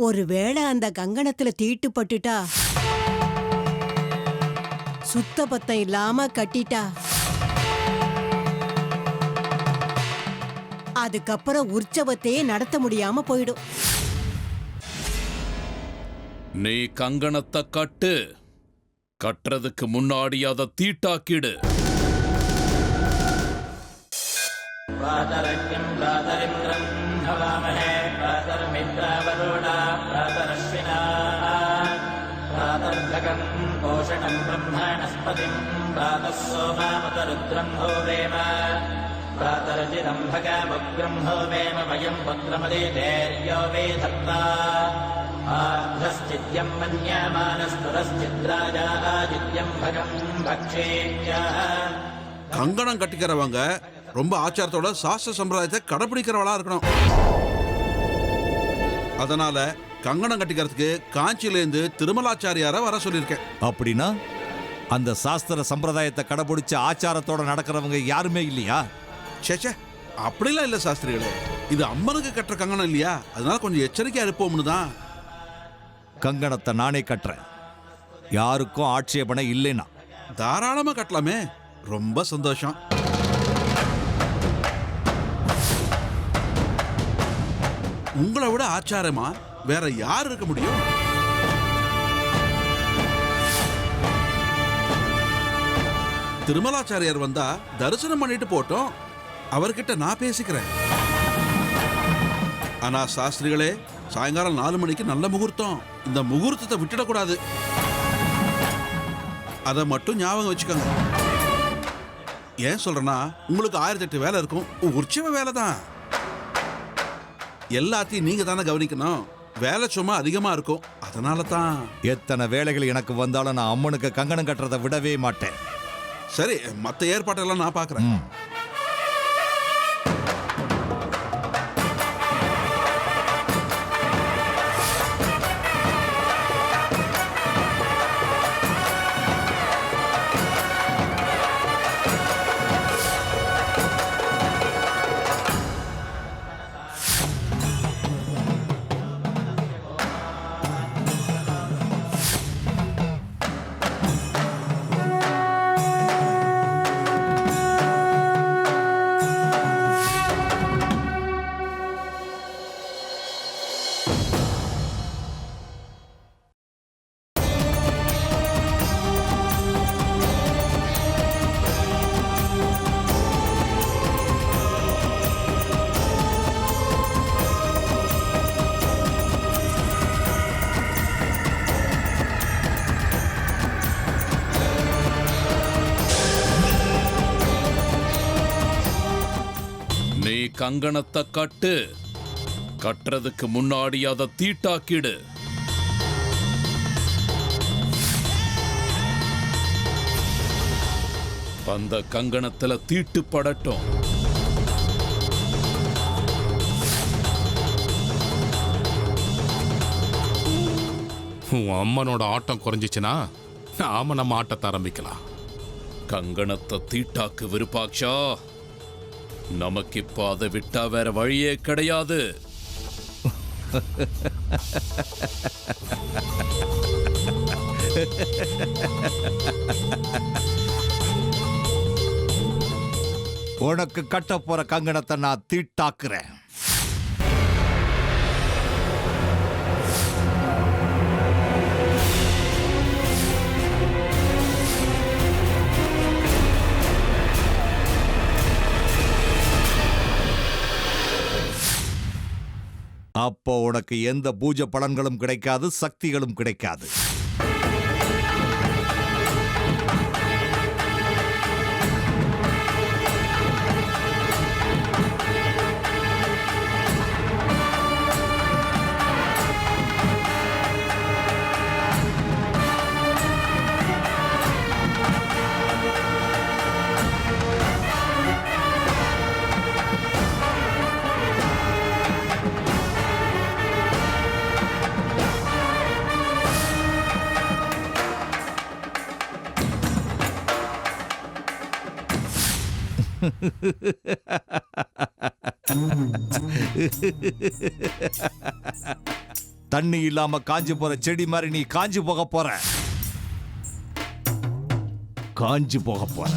ஒருவேளை அந்த கங்கணத்துல தீட்டுப்பட்டுட்டா, சுத்த பத்தம் இல்லாம கட்டிட்டா, அதுக்கப்புறம் உற்சவத்தையே நடத்த முடியாம போயிடும். நீ கங்கணத்தை கட்டு, கட்டுறதுக்கு முன்னாடி அதை தீட்டாக்கிடு. கங்கணம் கட்டிக்கிறவங்க ரொம்ப ஆச்சாரத்தோட சாஸ்திர சம்பிரதாயத்தை கடைபிடிக்கிறவளா இருக்கணும். அதனால கங்கணம் கட்டிக்கிறதுக்கு காஞ்சியிலேருந்து திருமலாச்சாரியார வர சொல்லியிருக்கேன். அப்படின்னா அந்த சாஸ்திர சம்பிரதாயத்தை கடைபிடிச்ச ஆச்சாரத்தோட நடக்கிறவங்க யாருமே இல்லையா? சேச்சே, அப்படிலாம் இல்ல சாஸ்திரிகளே. இது அம்மனுக்கு கட்டுற கங்கணம் இல்லையா, அதனால கொஞ்சம் எச்சரிக்கையா இருப்போம்னு தான். கங்கணத்தை நானே கட்டுறேன், யாருக்கும் ஆட்சேபனை இல்லைனா. தாராளமா கட்டலாமே, ரொம்ப சந்தோஷம். உங்களை விட ஆச்சாரமா வேற யார் இருக்க முடியும்? திருமலாச்சாரியார் வந்தா தரிசனம் பண்ணிட்டு போட்டோம், அவர்கிட்ட நான் பேசிக்கிறேன். ஆனா சாஸ்திரிகளே, சாயங்காலம் 4 மணிக்கு நல்ல முகூர்த்தம், இந்த முகூர்த்தத்தை விட்டுடக்கூடாது. அதை மட்டும் ஞாபகம் வச்சுக்கோங்க. ஏன் சொல்றேன்னா, உங்களுக்கு 1008 வேலை இருக்கும், உற்சவ வேலை தான். எல்லாத்தையும் நீங்க தானே கவனிக்கணும், வேலை சும்மா அதிகமா இருக்கும். அதனால தான். எத்தனை வேலைகள் எனக்கு வந்தாலும் நான் அம்மனுக்கு கங்கணம் கட்டுறதை விடவே மாட்டேன். சரி, மற்ற ஏற்பாட்டெல்லாம் நான் பார்க்கறேன். நீ கங்கணத்தை கட்டு, கட்டுறதுக்கு முன்னாடி அதை தீட்டாக்கிடு. அந்த கங்கணத்துல தீட்டு படட்டும். உன் அம்மனோட ஆட்டம் குறைஞ்சிச்சுன்னா நாம நம்ம ஆட்டத்தை ஆரம்பிக்கலாம். கங்கணத்தை தீட்டாக்கு விருப்பாக்ஷா, நமக்கு இப்ப அதை விட்டா வேற வழியே கிடையாது. உனக்கு கட்ட போற கங்கணத்தை நான் தீட்டாக்குறேன். அப்போ உனக்கு எந்த பூஜை பலன்களும் கிடைக்காது, சக்திகளும் கிடைக்காது. தண்ணி இல்லாம காஞ்சு போற செடி மாதிரி நீ காஞ்சு போக போற. காஞ்சு போக போற.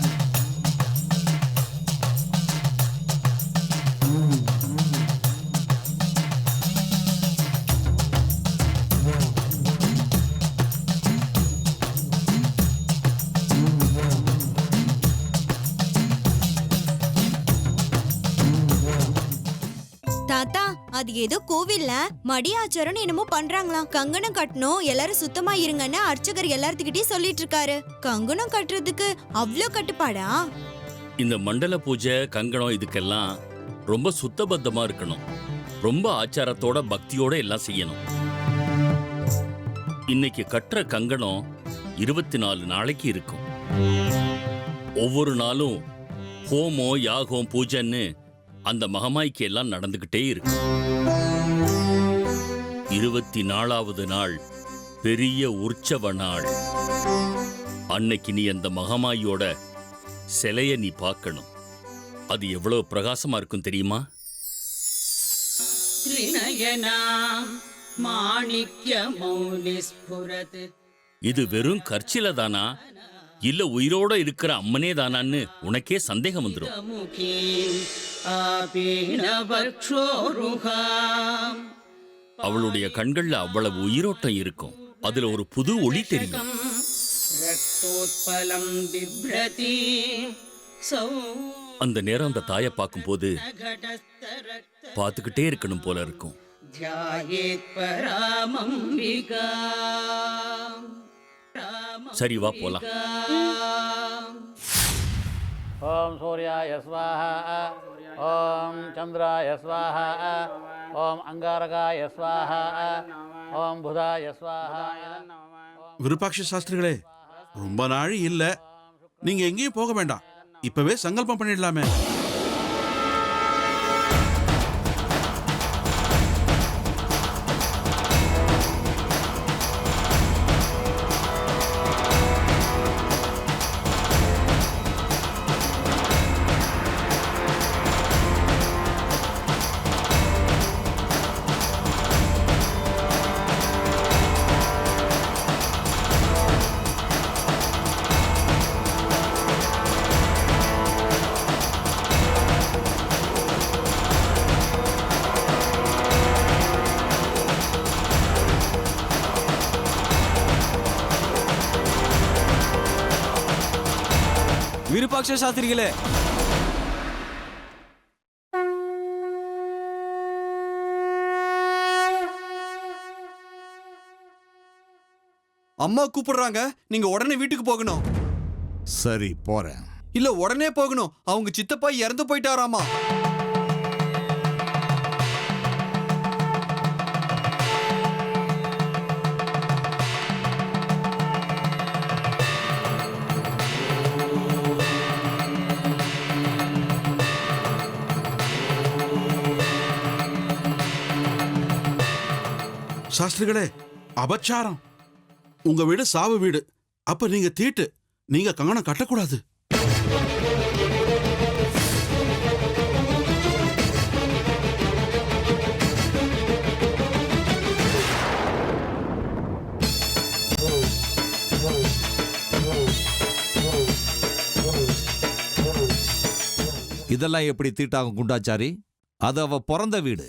தாத்தா, அது ஏதோ கோவில்ல மடி ஆச்சாரம்னு என்னமோ பண்றாங்களாம். கங்கணம் கட்டணும், எல்லாரும் சுத்தமா இருங்கன்னு அர்ச்சகர் எல்லார்த்துக்கிட்டயும் சொல்லிட்டு இருக்காரு. கங்கணம் கட்டுறதுக்கு அவ்ளோ கட்டுப்பாடா? இந்த மண்டல பூஜை கங்கணம் இதுக்கெல்லாம் ரொம்ப சுத்தபத்தமா இருக்கணும். ரொம்ப ஆச்சாரத்தோட பக்தியோட எல்லாம் செய்யணும். இன்னைக்கு கட்டுற கங்கணம் 24 நாளைக்கு இருக்கும். ஒவ்வொரு நாளும் ஹோமம் யாகம் பூஜைன்னு அந்த மகமாய்க்கு எல்லாம் நடந்துகிட்டே இருக்கு. 24வது நாள் பெரிய உற்சவ நாள். அன்னைக்கு நீ அந்த மகமாயோட சிலைய நீ பார்க்கணும். அது எவ்வளவு பிரகாசமா இருக்கும் தெரியுமா? இது வெறும் கற்சில தானா இல்ல உயிரோட இருக்கிற அம்மனே தானான்னு உனக்கே சந்தேகம் வந்துடும். அவளுடைய கண்கள்ல அவ்வளவு உயிரோட்டம் இருக்கும். அதுல ஒரு புது ஒளி தெரியும். அந்த நேரம் அந்த தாயை பார்க்கும்போது பார்த்துக்கிட்டே இருக்கணும் போல இருக்கும். சரி வா போலாம். ஓம் சூர்யாய ஸ்வாஹா, ஓம் சந்திராய ஸ்வாஹா, ஓம் அங்காரகாய ஸ்வாஹா, ஓம் புதாய ஸ்வாஹா. விருப்பாட்சி சாஸ்திரிகளே, ரொம்ப நாள் இல்ல, நீங்க எங்கேயும் போக வேண்டாம். இப்பவே சங்கல்பம் பண்ணிடலாமே. விருப்பாட்ச சாஸ்திரிகளே, அம்மா கூப்பிடுறாங்க. நீங்க உடனே வீட்டுக்கு போகணும். சரி போறேன். இல்ல உடனே போகணும். அவங்க சித்தப்பா இறந்து போயிட்டாராமா. சாஸ்திரிகளே, அபச்சாரம். உங்க வீடு சாவு வீடு. அப்ப நீங்க தீட்டு. நீங்க கங்கணம் கட்டக்கூடாது. இதெல்லாம் எப்படி தீட்டாகும் குண்டாச்சாரி? அது அவ பிறந்த வீடு.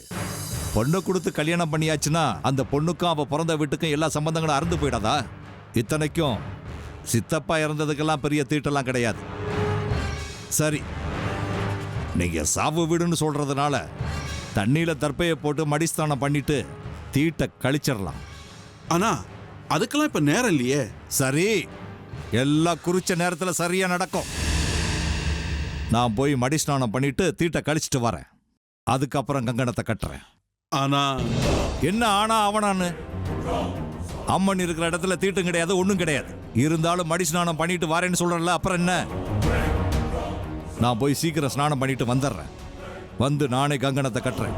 பொண்ணை கொடுத்து கல்யாணம் பண்ணியாச்சுன்னா அந்த பொண்ணுக்கும் அவ பிறந்த வீட்டுக்கும் எல்லா சம்பந்தங்களும் அறுந்து போயிடாதா? இத்தனைக்கும் சித்தப்பா இறந்ததுக்கெல்லாம் பெரிய தீட்டெல்லாம் கிடையாது. சரி, நீங்க சாவு வீடுன்னு சொல்றதுனால தண்ணியில தர்ப்பையை போட்டு மடிஸ்தானம் பண்ணிட்டு தீட்டை கழிச்சிடலாம். ஆனா அதுக்கெல்லாம் இப்ப நேரம் இல்லையே. சரி, எல்லாம் குறிச்ச நேரத்துல சரியா நடக்கும். நான் போய் மடிஸ்நானம் பண்ணிட்டு தீட்டை கழிச்சிட்டு வரேன். அதுக்கப்புறம் கங்கணத்தை கட்டுறேன். ஆனா என்ன ஆனா அவனான்னு? அம்மன் இருக்கிற இடத்துல தீட்டும் கிடையாது, ஒண்ணும் கிடையாது. இருந்தாலும் மடி ஸ்நானம் பண்ணிட்டு வரேன்னு சொல்றேன்ல, அப்புறம் என்ன? நான் போய் சீக்கிரம் ஸ்நானம் பண்ணிட்டு வந்துடுறேன். வந்து நானே கங்கணத்தை கட்டுறேன்.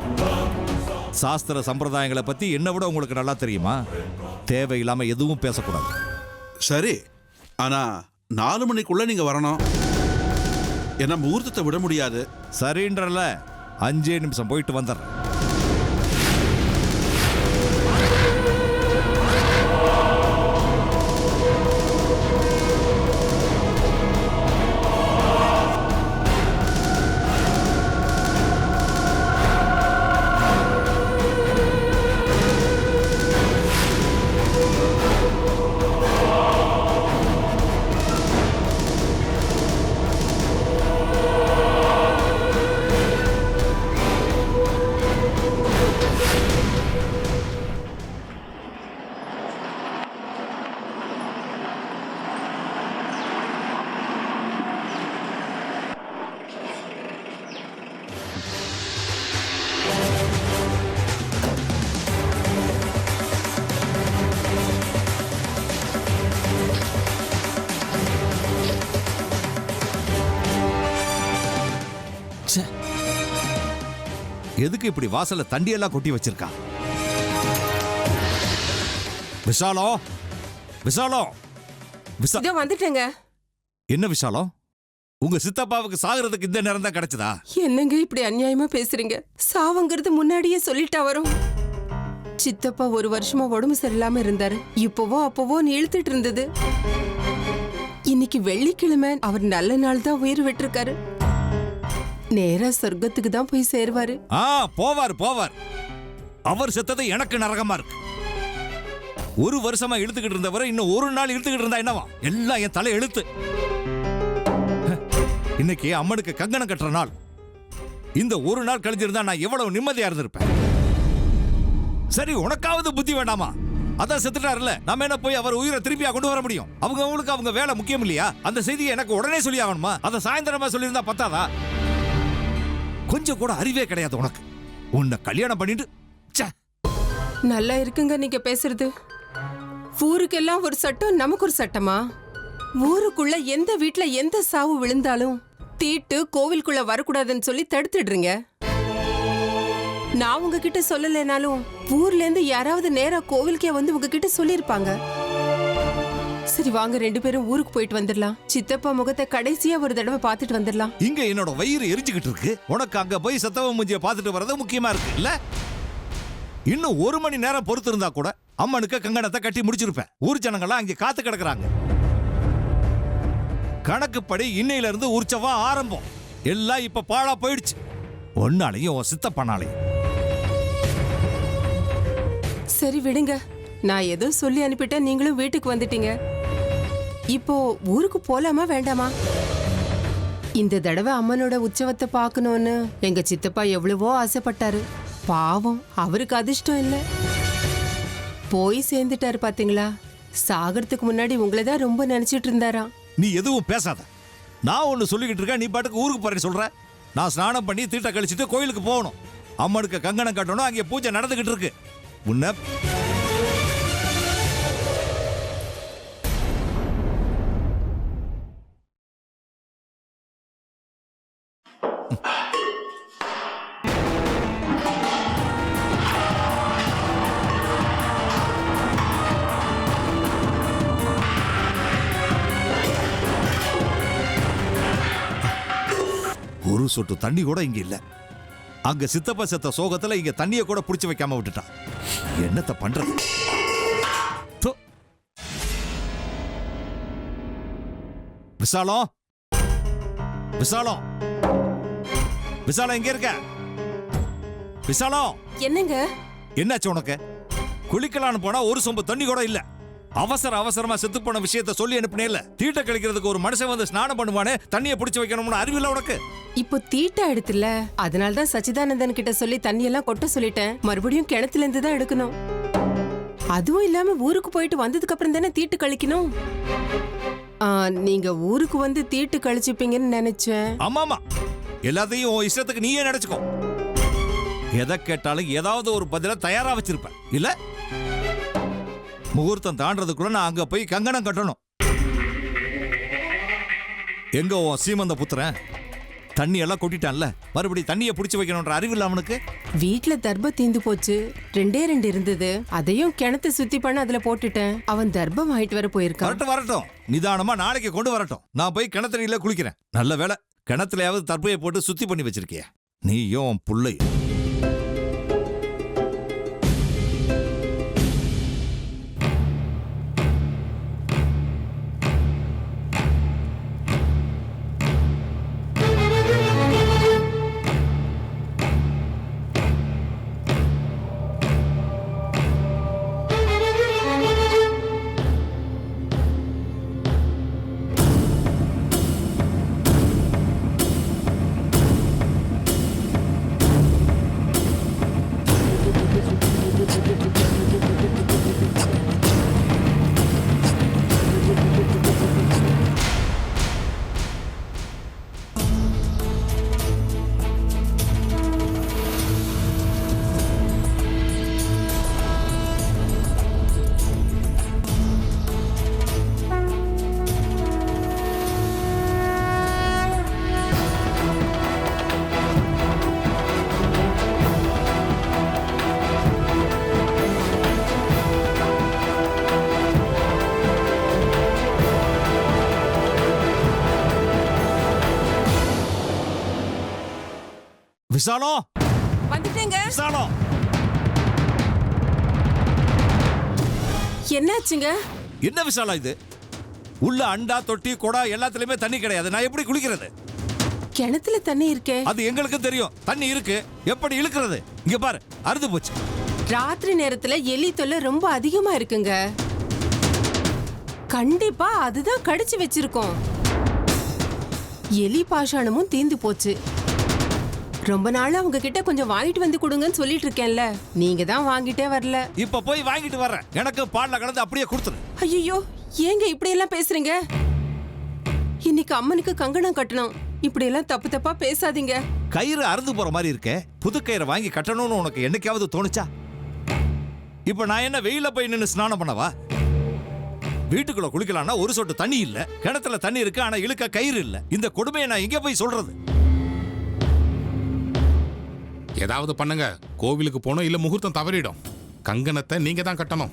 சாஸ்திர சம்பிரதாயங்களை பத்தி என்னை விட உங்களுக்கு நல்லா தெரியுமா? தேவையில்லாம எதுவும் பேசக்கூடாது. சரி, ஆனா 4 மணிக்குள்ள நீங்க வரணும். என்ன முகூர்த்தத்தை விட முடியாது. சரின்றல, 5 நிமிஷம் போயிட்டு வந்துடுறேன். எதுக்கு இப்படி வாசல்ல தண்டியெல்லாம் கொட்டி வச்சிருக்கா? விஷாலம், விஷாலம், இதோ வந்துட்டேங்க. என்ன விஷாலம், உங்க சித்தப்பாவுக்கு சாகுறதுக்கு இந்த நேரம் தான் கிடைச்சதா? என்னங்க இப்படி அநியாயமா பேசுறீங்க? சாவங்கிறது முன்னாடியே சொல்லிட்டா வரும். சித்தப்பா ஒரு வருஷமா உடம்பு சரியில்லாம இருந்தாரு. இப்பவோ அப்பவோ இழுத்துட்டு இருந்தது. இன்னைக்கு வெள்ளிக்கிழமை, அவர் நல்ல நாள் தான் உயிர் விட்டிருக்காரு. நேரா சொர்க்கத்துக்கு தான் போய் சேருவாரு. போவார் போவார். அவர் செத்தது எனக்கு நரகமா இருக்கு. ஒரு வருஷமா இழுத்துக்கிட்டு இருந்தவரை இன்னும் ஒரு நாள் இழுத்துக்கிட்டு இருந்தா என்னவா? எல்லாம் என் தலை எழுத்து. இன்னைக்கு அம்மனுக்கு கங்கணம் கட்டுற நாள். இந்த ஒரு நாள் கழிஞ்சிருந்தா நான் எவ்வளவு நிம்மதியா இருந்திருப்பேன். சரி, உனக்காவது புத்தி வேண்டாமா? அதான் செத்துட்டாருல, நாம என்ன போய் அவர் உயிரை திருப்பியா கொண்டு வர முடியும்? அவங்களுக்கு அவங்க வேலை முக்கியம் இல்லையா? அந்த செய்தியை எனக்கு உடனே சொல்லி ஆகணுமா? அதை சாயந்தரமா சொல்லியிருந்தா பத்தாதா? கொஞ்சம் கூட அறிவே கிடையாது உனக்கு. உன்னை கல்யாணம் பண்ணிட்டு நல்லா இருக்குங்க நீங்க பேசுறது. ஊருக்கெல்லாம் ஒரு சட்டம், நமக்கு ஒரு சட்டமா? ஊருக்குள்ள எந்த வீட்டுல எந்த சாவு விழுந்தாலும் தீட்டு கோவிலுக்குள்ள வரக்கூடாதுன்னு சொல்லி தடுத்துடுறீங்க. நான் உங்ககிட்ட சொல்லலைனாலும் ஊர்ல இருந்து யாராவது நேரா கோவிலுக்கே வந்து உங்ககிட்ட சொல்லிருப்பாங்க. சரி வாங்க, 2 பேரும் ஊருக்கு போயிட்டு வந்துடலாம். சித்தப்பா முகத்தை கடைசியா ஒரு தடவை பார்த்துட்டு வந்துடலாம். இங்க என்னோட வயிறு எரிஞ்சுக்கிட்டு இருக்கு. உனக்கு அங்க போய் சத்தவ மூஞ்சிய பார்த்துட்டு வர்றது முக்கியமா இருக்கு இல்ல? இன்னும் 1 மணி நேரம் பொறுத்து இருந்தா கூட அம்மனுக்கு கங்கணத்தை கட்டி முடிச்சிருப்பேன். ஊர் ஜனங்கள்லாம் அங்க காத்து கிடக்குறாங்க. கணக்குப்படி இன்னையில இருந்து உற்சவம் ஆரம்பம். எல்லாம் இப்ப பாழா போயிடுச்சு. ஒன்னாலையும் சித்தப்பனாலையும். சரி விடுங்க, நான் ஏதோ சொல்லி அனுப்பிட்டேன், நீங்களும் வீட்டுக்கு வந்துட்டீங்க. இப்போ ஊருக்கு போலாமா வேண்டாமா? இந்த தடவை அம்மனோட உற்சவத்தை பார்க்கணும்னு எங்க சித்தப்பா எவ்வளவோ ஆசைப்பட்டாரு. பாவம், அவருக்கு அதிர்ஷ்டம் இல்ல. போய் சேர்ந்துட்டாரு பாத்தீங்களா? சாகறதுக்கு முன்னாடி உங்களை தான் ரொம்ப நினைச்சிட்டு இருந்தாராம். நீ எதுவும் பேசாத. நான் ஒன்னு சொல்லிக்கிட்டு இருக்கேன், நீ பாட்டுக்கு ஊருக்கு போறேன்னு சொல்ற. நான் ஸ்நானம் பண்ணி தீட்ட கழிச்சிட்டு கோயிலுக்கு போகணும். அம்மனுக்கு கங்கணம் கட்டணும். அங்கே பூஜை நடந்துகிட்டு இருக்கு. உன்ன ஒரு சொட்டு தண்ணி கூட இங்க இல்ல. அங்க சித்தப்பா செத்த சோகத்துல இங்க தண்ணிய கூட புடிச்சு வைக்காம விட்டுட்டான். என்னத்த பண்றது? விசாலம், விசாலம், விசாலம் எங்க இருக்க? விசாலம், என்னங்க என்னாச்சு உனக்கு? குளிக்கலான்னு போனா ஒரு சொம்பு தண்ணி கூட இல்ல. அவசரமா செத்து போன விஷயத்த சொல்லி அனுப்பினேல. தீட்ட கழிக்கிறதுக்கு ஒரு மனுஷன் வந்து ஸ்நானம் பண்ணுவானே, தண்ணியை பிடிச்சு வைக்கணும்னு அறிவில்ல உனக்கு? இப்போ தீட்டா எடுத்துல, அதனாலதான் சச்சிதானந்தன் கிட்ட சொல்லி தண்ணியெல்லாம் கொட்ட சொல்லிட்டேன். மறுபடியும் கிணத்துல இருந்து தான் எடுக்கணும். அதுவும் இல்லாம ஊருக்கு போயிட்டு வந்ததுக்கு அப்புறம் தானே தீட்டு கழிக்கணும். நீங்க ஊருக்கு வந்து தீட்டு கழிச்சுப்பீங்கன்னு நினைச்சேன். ஆமாமா, எல்லாத்தையும் இஷ்டத்துக்கு நீயே நினைச்சுக்கோ. எதை கேட்டாலும் ஏதாவது ஒரு பதில தயாரா வச்சிருப்பேன் இல்ல? முகூர்த்தம் தாண்டதுக்குள்ள நான் அங்க போய் கங்கணம் கட்டணும். எங்க சீமந்த புத்திரன் தண்ணி எல்லாம் கொட்டிட்டான்ல, மறுபடியும் தண்ணியை பிடிச்சு வைக்கணும்ன்ற அறிவில்ல அவனுக்கு? வீட்டுல தர்ப தீந்து போச்சு, 2 இருந்தது. அதையும் கிணத்து சுத்தி பண்ண அதுல போட்டுட்டேன். அவன் தர்பம் ஆயிட்டு வர போயிருக்கான். வரட்டும், நிதானமா நாளைக்கு கொண்டு வரட்டும். நான் போய் கிணத்துல குளிக்கிறேன். நல்ல வேலை, கிணத்துலயாவது தர்பையை போட்டு சுத்தி பண்ணி வச்சிருக்கிய நீயும் புள்ளை. விசாலம் வந்துட்டேங்க. விசாலம் என்னாச்சுங்க? என்ன விசாலம் இது? உள்ள அண்டா தொட்டி கொடா எல்லாத்துலயுமே தண்ணி கிடையாது. நான் எப்படி குளிக்கிறது? கிணத்துல தண்ணி இருக்கே. அது எங்களுக்கும் தெரியும். தண்ணி இருக்கு, எப்படி இழுக்கிறது? இங்க பாரு, அறுந்து போச்சு. ராத்திரி நேரத்துல எலி தொல்லை ரொம்ப அதிகமா இருக்குங்க. கண்டிப்பா அதுதான் கடிச்சு வச்சிருக்கோம். எலி பாஷாணமும் தீந்து போச்சு. ரொம்ப நாள் அவங்க கிட்ட கொஞ்சம் வாங்கிட்டு வந்து கொடுங்கன்னு சொல்லிட்டு இருக்கேன்ல, நீங்க தான் வாங்கிட்டே வரல. இப்ப போய் வாங்கிட்டு வர்றேன். எனக்கு பால்ல கலந்து அப்படியே கொடுத்துரு. ஐயோ, ஏங்க இப்படி எல்லாம் பேசுறீங்க? இன்னைக்கு அம்மனுக்கு கங்கணம் கட்டணும். இப்படி எல்லாம் தப்பு தப்பா பேசாதீங்க. கயிறு அறுந்து போற மாதிரி இருக்கே. புது கயிறை வாங்கி கட்டணும்னு உனக்கு என்னைக்காவது தோணுச்சா? இப்ப நான் என்ன வெயில போய் நின்று ஸ்நானம் பண்ணவா? வீட்டுக்குள்ள குளிக்கலாம்னா ஒரு சொட்டு தண்ணி இல்ல, கிணத்துல தண்ணி இருக்கு, ஆனா இழுக்க கயிறு இல்ல. இந்த கொடுமையை நான் எங்க போய் சொல்றது? ஏதாவது பண்ணுங்க. கோவிலுக்கு போனோம், இல்ல முகூர்த்தம் தவறிடும். கங்கணத்தை நீங்க தான் கட்டணும்.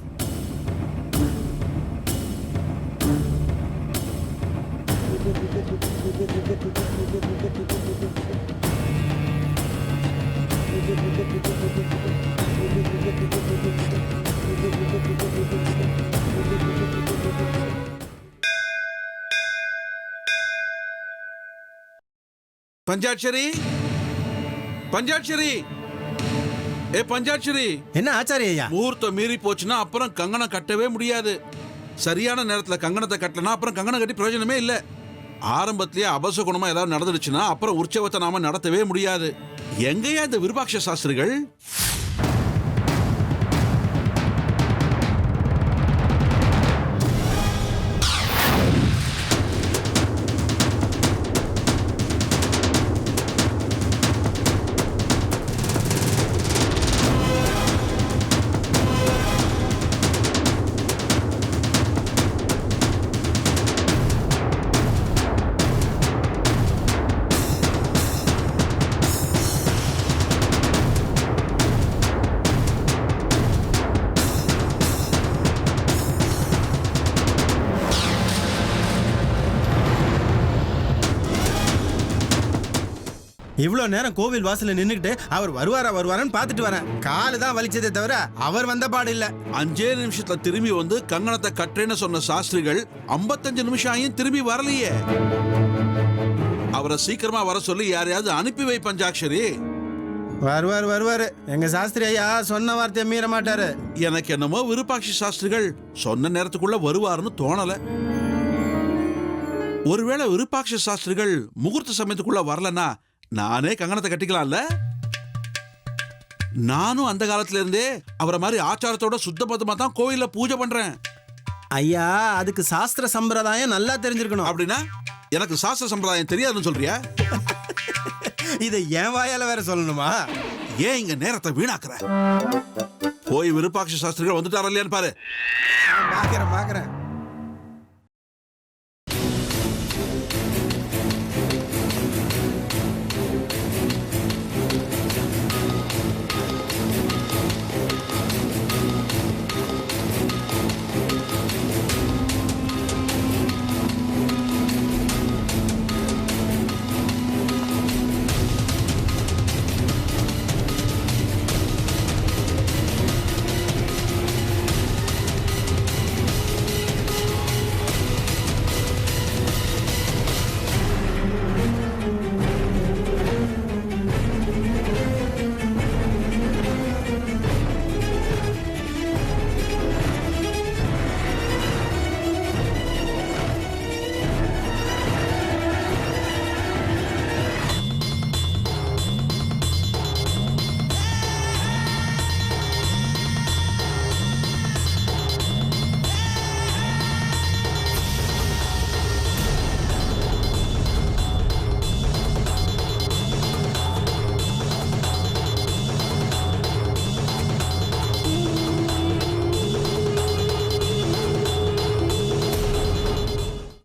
பஞ்சாட்சரி, பஞ்சாட்சரி, ஏ பஞ்சாட்சரி. என்ன ஆச்சாரிய ஐயா? முகூர்த்தம் மீறி போச்சுன்னா அப்புறம் கங்கணம் கட்டவே முடியாது. சரியான நேரத்துல கங்கணத்தை கட்டலனா அப்புறம் கங்கணம் கட்டி பிரயோஜனமே இல்ல. ஆரம்பத்திலேயே அபசகுணமா ஏதாவது நடந்துடுச்சுன்னா அப்புறம் உற்சவத்தை நாம நடத்தவே முடியாது. எங்கேயா இந்த விருபாட்ச சாஸ்திரிகள்? இவ்வளோ நேரம் கோவில் வாசல்ல நின்னுக்கிட்டு அவர் வருவாரான்னு பார்த்துட்டு வரேன். காலு தான் வலிச்சதே தவிர அவர் வந்த பாடு இல்ல. 5 நிமிஷத்துல திரும்பி வந்து கங்கணத்தை கட்டுறேன்னு சொன்ன சாஸ்திரிகள் 55 நிமிஷம் ஆயும் திரும்பி வரலையே. அவரை சீக்கிரமா வர சொல்லி யாரையாவது அனுப்பி வை பஞ்சாட்சரி. வருவாரு. எங்க சாஸ்திரி ஐயா சொன்ன வார்த்தையை மீற மாட்டாரு. எனக்கு என்னமோ விருப்பாட்சி சாஸ்திரிகள் சொன்ன நேரத்துக்குள்ள வருவாருன்னு தோணல. ஒருவேளை விருப்பாட்சி சாஸ்திரிகள் முகூர்த்த சமயத்துக்குள்ள வரலன்னா நானே கங்கணத்தை கட்டிக்கலாம்ல. நானும் அந்த காலத்துல இருந்தே அவரை மாதிரி ஆச்சாரத்தோட சுத்தபத்தமா தான் கோயில்ல பூஜை பண்றேன். ஐயா, அதுக்கு சாஸ்திர சம்பிரதாயம் நல்லா தெரிஞ்சிருக்கணும். அப்படின்னா எனக்கு சாஸ்திர சம்பிரதாயம் தெரியாதுன்னு சொல்றியா? இதை என் வாயால வேற சொல்லணுமா? ஏன் இங்க நேரத்தை வீணாக்குற? போய் விருப்பாட்சி சாஸ்திரிகள் வந்துட்டாரா இல்லையான்னு பாரு. பாக்குறேன்.